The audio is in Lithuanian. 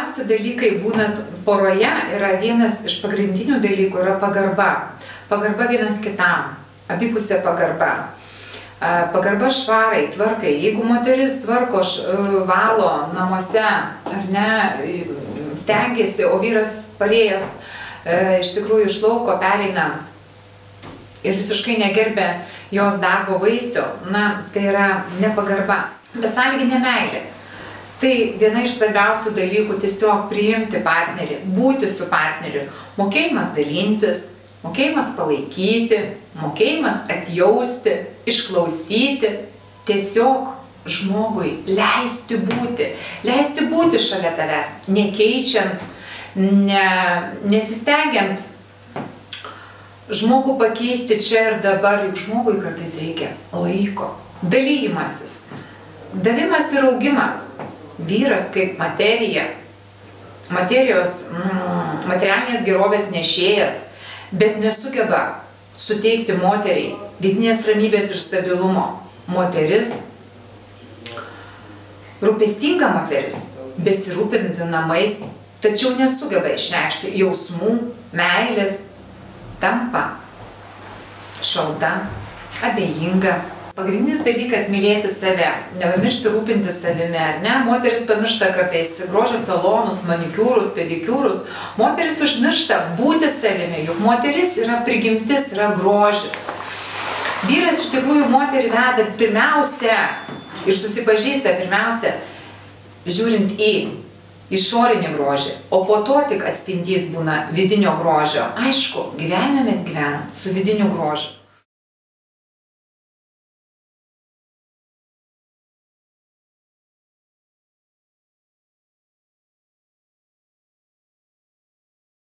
svarbiausi dalykai būnant poroje yra vienas iš pagrindinių dalykų yra pagarba. Pagarba vienas kitam, abipusė pagarba. Pagarba švarai, tvarkai. Jeigu moteris tvarko, valo namuose, ar ne, stengiasi, o vyras parėjęs iš tikrųjų iš lauko pereina ir visiškai negerbė jos darbo vaisių, na, tai yra nepagarba, besąlyginė meilė. Tai viena iš svarbiausių dalykų tiesiog priimti partnerį, būti su partneriu, mokėjimas dalintis, mokėjimas palaikyti, mokėjimas atjausti, išklausyti, tiesiog žmogui leisti būti šalia tavęs, nekeičiant, nesistengiant žmogų pakeisti čia ir dabar, juk žmogui kartais reikia laiko, dalymasis, davimas ir augimas, vyras kaip materija, materialinės gerovės nešėjas, bet nesugeba suteikti moteriai vidinės ramybės ir stabilumo. Moteris, rūpestinga moteris, besirūpinti namais, tačiau nesugeba išreikšti jausmų, meilės, tampa šalta, abejinga. Pagrindinis dalykas - mylėti save, nepamiršti rūpintis savimi, ar ne? Moteris pamiršta kartais grožio salonus, manikiūrus, pedikiūrus. Moteris užmiršta būti savimi, juk moteris yra prigimtis, yra grožis. Vyras iš tikrųjų moterį veda pirmiausia ir susipažįsta pirmiausia, žiūrint į išorinį grožį, o po to tik atspindys būna vidinio grožio. Aišku, gyvenime mes gyvenam su vidiniu grožiu.